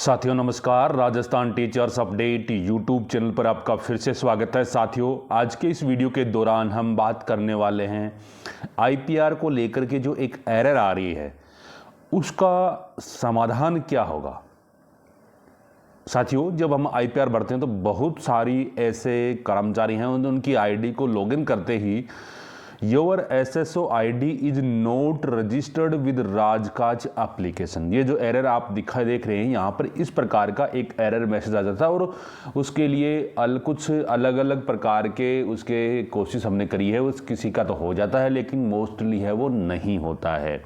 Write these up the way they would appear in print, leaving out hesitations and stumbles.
साथियों नमस्कार। Rajasthan teachers update YouTube channel पर आपका फिर से स्वागत है। साथियों, आज के इस वीडियो के दौरान हम बात करने वाले हैं आईपीआर को लेकर के जो एक एरर आ रही है उसका समाधान क्या होगा। साथियों, जब हम आईपीआर भरते हैं तो बहुत सारी ऐसे कर्मचारी हैं उनकी आईडी को लॉगिन करते ही your SSO ID is not registered with Rajkaj application, ये जो एरर आप देख रहे हैं यहाँ पर, इस प्रकार का एक एरर मैसेज आ जाता है। और उसके लिए कुछ अलग अलग प्रकार के उसके कोशिश हमने करी है, उस किसी का तो हो जाता है लेकिन मोस्टली है वो नहीं होता है।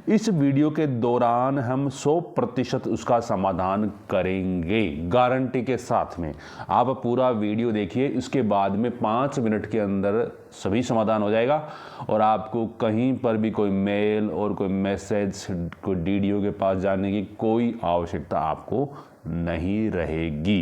इस वीडियो के दौरान हम 100% उसका समाधान करेंगे गारंटी के साथ में। आप पूरा वीडियो देखिए, इसके बाद में 5 मिनट के अंदर सभी समाधान हो जाएगा और आपको कहीं पर भी कोई मेल और कोई मैसेज कोई डीडीओ के पास जाने की कोई आवश्यकता आपको नहीं रहेगी।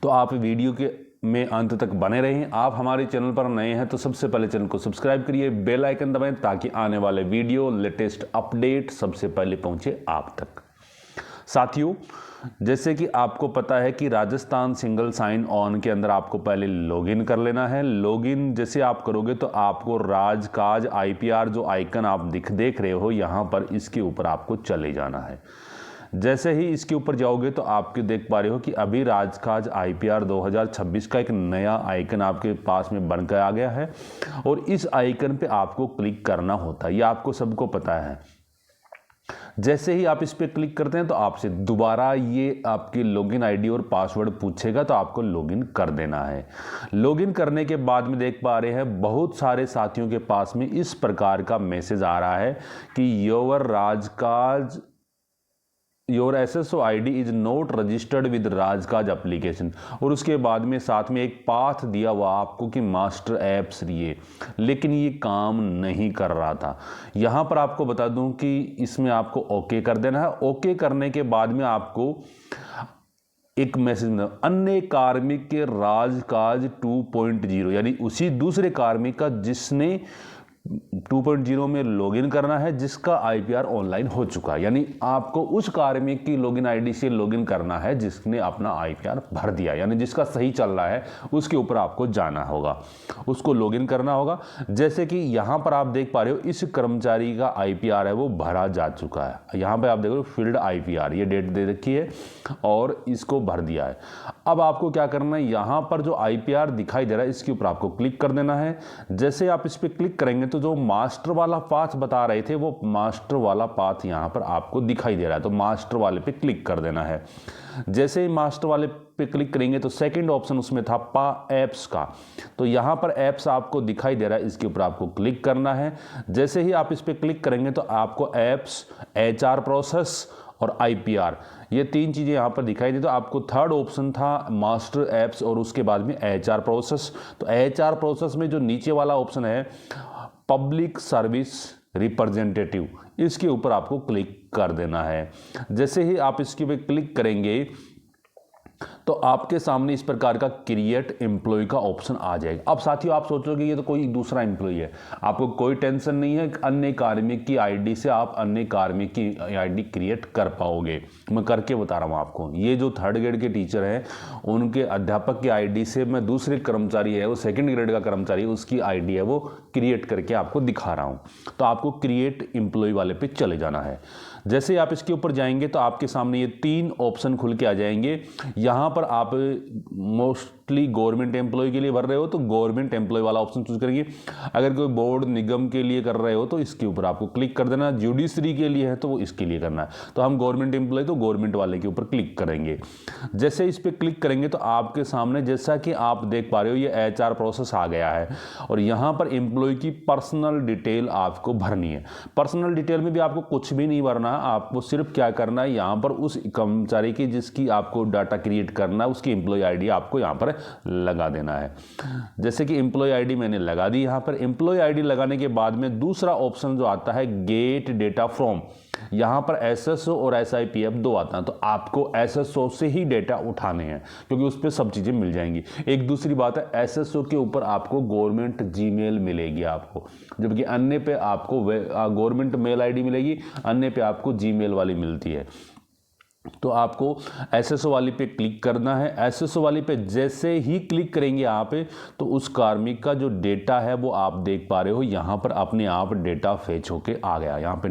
तो आप वीडियो के में अंत तक बने रहें। आप हमारे चैनल पर नए हैं तो सबसे पहले चैनल को सब्सक्राइब करिए, बेल आइकन दबाएं ताकि आने वाले वीडियो लेटेस्ट अपडेट सबसे पहले पहुंचे आप तक। साथियों, जैसे कि आपको पता है कि राजस्थान सिंगल साइन ऑन के अंदर आपको पहले लॉगिन कर लेना है। लॉगिन जैसे आप करोगे तो आपको राजकाज आईपीआर जो आइकन आप देख रहे हो यहाँ पर, इसके ऊपर आपको चले जाना है। जैसे ही इसके ऊपर जाओगे तो आपके देख पा रहे हो कि अभी राजकाज आईपीआर 2026 का एक नया आइकन आपके पास में बनकर आ गया है और इस आइकन पे आपको क्लिक करना होता है, ये आपको सबको पता है। जैसे ही आप इस पर क्लिक करते हैं तो आपसे दोबारा ये आपकी लॉगिन आईडी और पासवर्ड पूछेगा, तो आपको लॉगिन कर देना है। लॉगिन करने के बाद में देख पा रहे हैं बहुत सारे साथियों के पास में इस प्रकार का मैसेज आ रहा है कि your SSO ID is not registered with Rajkaj application, और उसके बाद में साथ में एक पाथ दिया हुआ आपको कि मास्टर ऐप्स लिए, लेकिन ये काम नहीं कर रहा था। यहाँ पर आपको बता दूं कि इसमें आपको ओके कर देना है। ओके करने के बाद में आपको एक मैसेज अन्य कार्मिक के राजकाज 2.0, यानी उसी दूसरे कार्मिक का जिसने 2.0 में लॉगिन करना है, जिसका आईपीआर ऑनलाइन हो चुका है। यानी आपको उस कार्मिक की लॉगिन आईडी से लॉगिन करना है जिसने अपना आईपीआर भर दिया, यानी जिसका सही चल रहा है उसके ऊपर आपको जाना होगा, उसको लॉगिन करना होगा। जैसे कि यहाँ पर आप देख पा रहे हो इस कर्मचारी का आईपीआर है वो भरा जा चुका है। यहाँ पे आप देखो फील्ड आईपीआर, ये डेट दे रखी है और इसको भर दिया है। अब आपको क्या करना है, यहाँ पर जो आईपीआर दिखाई दे रहा है इसके ऊपर आपको क्लिक कर देना है। जैसे आप इस पर क्लिक करेंगे तो जो मास्टर वाला पाथ बता रहे थे वो मास्टर वाला पाथ यहाँ पर आपको दिखाई दे रहा है, तो मास्टर वाले पे क्लिक कर देना है। जैसे ही मास्टर वाले पे क्लिक करेंगे तो सेकंड ऑप्शन उसमें था एप्स का, तो यहाँ पर एप्स आपको दिखाई दे रहा है, इसके ऊपर आपको क्लिक करना है। जैसे ही आप इस पे क्लिक करेंगे तो आपको एप्स, एचआर प्रोसेस और आईपीआर, ये 3 चीज़ें यहाँ पर दिखाई दी। तो आपको थर्ड ऑप्शन था मास्टर एप्स और उसके बाद में एचआर प्रोसेस। तो एचआर प्रोसेस में जो नीचे वाला ऑप्शन है पब्लिक सर्विस रिप्रेजेंटेटिव, इसके ऊपर आपको क्लिक कर देना है। जैसे ही आप इसके ऊपर क्लिक करेंगे तो आपके सामने इस प्रकार का क्रिएट एम्प्लॉय का ऑप्शन आ जाएगा। अब साथियों आप सोचोगे ये तो कोई दूसरा एम्प्लॉय है, आपको कोई टेंशन नहीं है। अन्य कार्मिक की आईडी से आप अन्य कार्मिक की आईडी क्रिएट कर पाओगे, मैं करके बता रहा हूँ आपको। ये जो 3rd ग्रेड के टीचर हैं उनके अध्यापक की आईडी से मैं दूसरे कर्मचारी है वो 2nd ग्रेड का कर्मचारी है उसकी आईडी है वो क्रिएट करके आपको दिखा रहा हूँ। तो आपको क्रिएट एम्प्लॉय वाले पे चले जाना है। जैसे ही आप इसके ऊपर जाएंगे तो आपके सामने ये 3 ऑप्शन खुल के आ जाएंगे। यहाँ पर आप मोस्टली गवर्नमेंट एम्प्लॉय के लिए भर रहे हो तो गवर्नमेंट एम्प्लॉय वाला ऑप्शन चूज करेंगे। अगर कोई बोर्ड निगम के लिए कर रहे हो तो इसके ऊपर आपको क्लिक कर देना। जुडिशरी के लिए है तो वो इसके लिए करना है। तो हम गवर्नमेंट एम्प्लॉय तो गवर्नमेंट वाले के ऊपर क्लिक करेंगे। जैसे इस पर क्लिक करेंगे तो आपके सामने जैसा कि आप देख पा रहे हो ये एचआर प्रोसेस आ गया है और यहाँ पर एम्प्लॉय की पर्सनल डिटेल आपको भरनी है। पर्सनल डिटेल में भी आपको कुछ भी नहीं भरना, आपको सिर्फ क्या करना है, यहाँ पर उस कर्मचारी की जिसकी आपको डाटा क्रिएट करना है उसकी एम्प्लॉय आईडी आपको यहाँ पर लगा देना है। जैसे कि एम्प्लॉय आईडी मैंने लगा दी। यहाँ पर एम्प्लॉय आईडी लगाने के बाद में दूसरा ऑप्शन जो आता है गेट डेटा फ्रॉम, यहाँ पर एसएसओ और एसआईपीएफ 2 आता है। तो आपको एसएसओ से ही डेटा उठाने हैं क्योंकि उस पर सब चीज़ें मिल जाएंगी। एक दूसरी बात है एसएसओ के ऊपर आपको गवर्नमेंट जीमेल मिलेगी आपको, जबकि अन्य पे आपको गवर्नमेंट मेल आईडी मिलेगी, अन्य पे आपको जीमेल वाली मिलती है। तो आपको एसएसओ वाली पे क्लिक करना है। एसएसओ वाली पे जैसे ही क्लिक करेंगे यहाँ पे, तो उस कार्मिक का जो डेटा है वो आप देख पा रहे हो यहाँ पर अपने आप डेटा फेच होके आ गया। यहाँ पे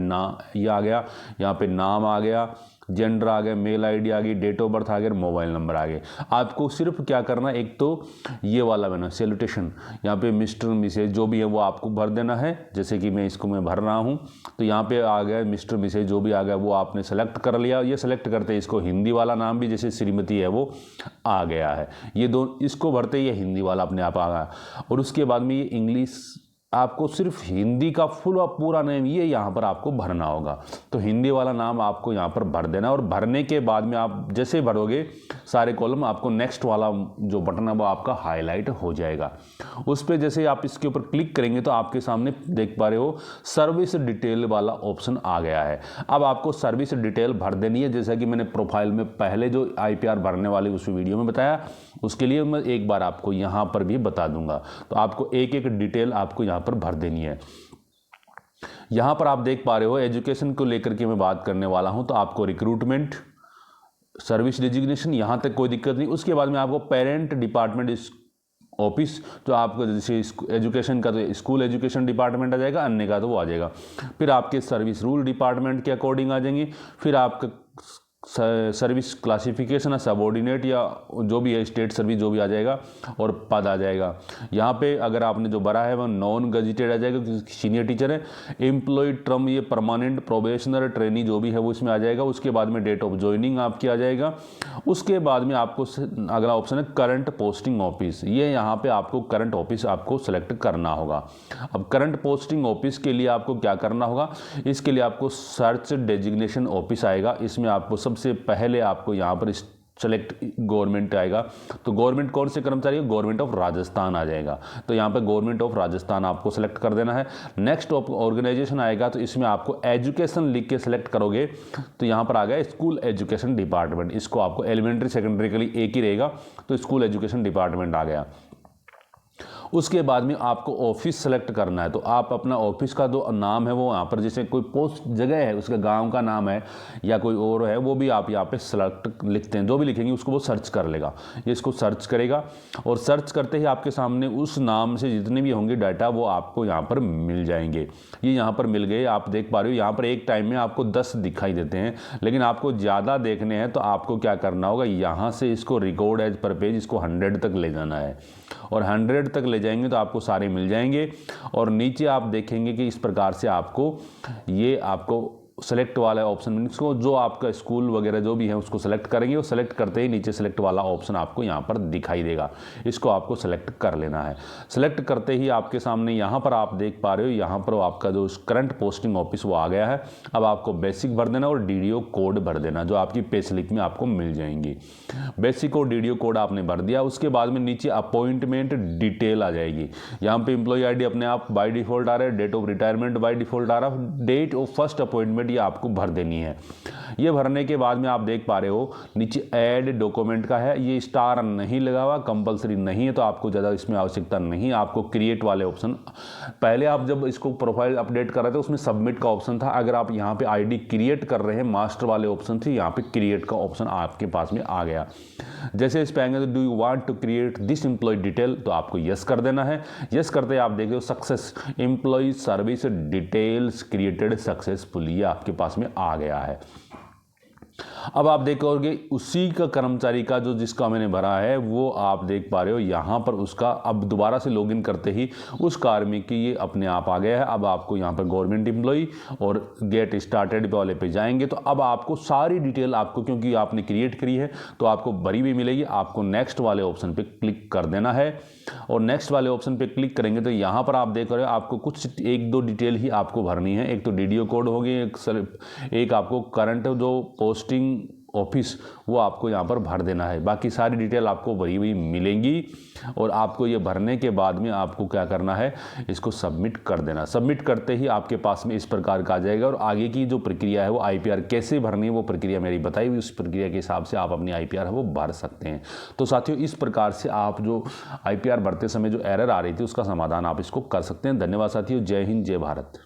ये आ गया, यहाँ पे नाम आ गया, जेंडर आ गया, मेल आईडी आ गई, डेट ऑफ बर्थ आ गया, मोबाइल नंबर आ गए। आपको सिर्फ क्या करना है, एक तो ये वाला बना सैल्यूटेशन, यहाँ पे मिस्टर मिसेज जो भी है वो आपको भर देना है। जैसे कि मैं भर रहा हूँ, तो यहाँ पे आ गया मिस्टर मिसेज जो भी आ गया वो आपने सेलेक्ट कर लिया। ये सेलेक्ट करते ही इसको हिंदी वाला नाम भी जैसे श्रीमती है वो आ गया है। ये दो इसको भरते ही ये हिंदी वाला अपने आप आ गया। और उसके बाद में ये इंग्लिश, आपको सिर्फ हिंदी का फुल और पूरा नेम ये यहाँ पर आपको भरना होगा। तो हिंदी वाला नाम आपको यहाँ पर भर देना, और भरने के बाद में आप जैसे भरोगे सारे कॉलम, आपको नेक्स्ट वाला जो बटन है वो आपका हाईलाइट हो जाएगा। उस पर जैसे आप इसके ऊपर क्लिक करेंगे तो आपके सामने देख पा रहे हो सर्विस डिटेल वाला ऑप्शन आ गया है। अब आपको सर्विस डिटेल भर देनी है, जैसा कि मैंने प्रोफाइल में पहले जो IPR भरने वाली उस वीडियो में बताया, उसके लिए मैं एक बार आपको यहाँ पर भी बता दूंगा। तो आपको एक एक डिटेल आपको यहाँ पर भर देनी है। यहाँ पर आप देख पा रहे हो एजुकेशन को लेकर के मैं बात करने वाला हूँ। तो आपको रिक्रूटमेंट, सर्विस डेजिग्नेशन, यहाँ तक कोई दिक्कत नहीं। उसके बाद में आपको पेरेंट डिपार्टमेंट ऑफिस, तो आपको जैसे एजुकेशन का तो स्कूल एजुकेशन डिपार्टमेंट आ जाएगा, अन्य का तो वो आ जाएगा। फिर आपके सर्विस रूल डिपार्टमेंट के अकॉर्डिंग आ जाएंगे। फिर आपका सर्विस क्लासिफिकेशन है, सबऑर्डिनेट या जो भी है स्टेट सर्विस जो भी आ जाएगा, और पद आ जाएगा। यहाँ पे अगर आपने जो भरा है वो नॉन गजेटेड आ जाएगा, सीनियर टीचर है। एम्प्लॉय टर्म ये परमानेंट, प्रोबेशनर, ट्रेनी जो भी है वो इसमें आ जाएगा। उसके बाद में डेट ऑफ ज्वाइनिंग आपकी आ जाएगा। उसके बाद में आपको अगला ऑप्शन है करंट पोस्टिंग ऑफिस। ये यहाँ पे आपको करंट ऑफिस आपको सेलेक्ट करना होगा। अब करंट पोस्टिंग ऑफिस के लिए आपको क्या करना होगा, इसके लिए आपको सर्च डेजिग्नेशन ऑफिस आएगा। इसमें आपको सबसे पहले आपको यहाँ पर सेलेक्ट गवर्नमेंट आएगा। तो गवर्नमेंट कौन से कर्मचारी है, गवर्नमेंट ऑफ राजस्थान आ जाएगा। तो यहाँ पे गवर्नमेंट ऑफ राजस्थान आपको सेलेक्ट कर देना है। नेक्स्ट ऑर्गेनाइजेशन आएगा, तो इसमें आपको एजुकेशन लिख के सेलेक्ट करोगे। तो यहाँ पर आ गया स्कूल एजुकेशन डिपार्टमेंट। इसको आपको एलिमेंट्री सेकेंडरी के लिए एक ही रहेगा, तो स्कूल एजुकेशन डिपार्टमेंट आ गया। उसके बाद में आपको ऑफिस सेलेक्ट करना है। तो आप अपना ऑफिस का जो नाम है वो यहाँ पर, जैसे कोई पोस्ट जगह है उसका गांव का नाम है या कोई और है, वो भी आप यहाँ पे सेलेक्ट लिखते हैं। जो भी लिखेंगे उसको वो सर्च कर लेगा। ये इसको सर्च करेगा, और सर्च करते ही आपके सामने उस नाम से जितने भी होंगे डाटा वो आपको यहाँ पर मिल जाएंगे। ये यहाँ पर मिल गए, आप देख पा रहे हो। यहाँ पर एक टाइम में आपको 10 दिखाई देते हैं, लेकिन आपको ज़्यादा देखने हैं तो आपको क्या करना होगा, यहाँ से इसको रिकॉर्ड एज पर पेज इसको 100 तक ले जाना है, और 100 तक ले जाएंगे तो आपको सारे मिल जाएंगे। और नीचे आप देखेंगे कि इस प्रकार से आपको ये आपको सेलेक्ट वाला ऑप्शन, इसको जो आपका स्कूल वगैरह जो भी है उसको सेलेक्ट करेंगे। वो सेलेक्ट करते ही नीचे सेलेक्ट वाला ऑप्शन आपको यहाँ पर दिखाई देगा। इसको आपको सेलेक्ट कर लेना है। सेलेक्ट करते ही आपके सामने यहाँ पर आप देख पा रहे हो, यहाँ पर आपका जो करंट पोस्टिंग ऑफिस वो आ गया है। अब आपको बेसिक भर देना और DDO कोड भर देना, जो आपकी पे स्लिप में आपको मिल जाएंगी। बेसिक और DDO कोड आपने भर दिया। उसके बाद में नीचे अपॉइंटमेंट डिटेल आ जाएगी। यहाँ पे एम्प्लॉय ID अपने आप बाय डिफॉल्ट आ रहा है, date of retirement by default आ रहा है, डेट ऑफ फर्स्ट अपॉइंटमेंट ये आपको भर देनी है। ये भरने के बाद में आप देख पा रहे हो नीचे ऐड डॉक्यूमेंट का है, ये स्टार नहीं लगा हुआ, कंपलसरी नहीं है, तो आपको ज़्यादा इसमें आवश्यकता नहीं। आपको क्रिएट वाले ऑप्शन, पहले आप जब इसको प्रोफाइल अपडेट कर रहे थे उसमें सबमिट का ऑप्शन था। अगर आप यहाँ पे ID क्रिएट कर रहे हैं, मास्टर वाले ऑप्शन थे, यहाँ पे क्रिएट का ऑप्शन आपके पास में आ गया। जैसे इस पे आएंगे तो do you want to create this employee detail, तो आपको यस कर देना है। यस करते आप देख रहे हो success employee service details created successfully, आपके पास में आ गया है। अब आप देखोगे उसी का कर्मचारी का जो जिसका मैंने भरा है वो आप देख पा रहे हो यहाँ पर उसका, अब दोबारा से लॉगिन करते ही उस कार्मिक की ये अपने आप आ गया है। अब आपको यहाँ पर गवर्नमेंट एम्प्लॉय और गेट स्टार्टेड वाले पे जाएंगे तो अब आपको सारी डिटेल आपको, क्योंकि आपने क्रिएट करी है तो आपको भरी हुई मिलेगी। आपको नेक्स्ट वाले ऑप्शन पे क्लिक कर देना है, और नेक्स्ट वाले ऑप्शन पे क्लिक करेंगे तो यहाँ पर आप देख रहे हो आपको कुछ 1-2 डिटेल ही आपको भरनी है। एक तो DDO कोड होगी, एक आपको करंट जो पोस्टिंग ऑफिस वो आपको यहाँ पर भर देना है। बाकी सारी डिटेल आपको भरी हुई मिलेंगी, और आपको ये भरने के बाद में आपको क्या करना है, इसको सबमिट कर देना। सबमिट करते ही आपके पास में इस प्रकार का आ जाएगा, और आगे की जो प्रक्रिया है वो IPR कैसे भरनी है वो प्रक्रिया मेरी बताई हुई, उस प्रक्रिया के हिसाब से आप अपनी IPR है वो भर सकते हैं। तो साथियों इस प्रकार से आप जो IPR भरते समय जो एरर आ रही थी उसका समाधान आप इसको कर सकते हैं। धन्यवाद साथियों, जय हिंद जय भारत।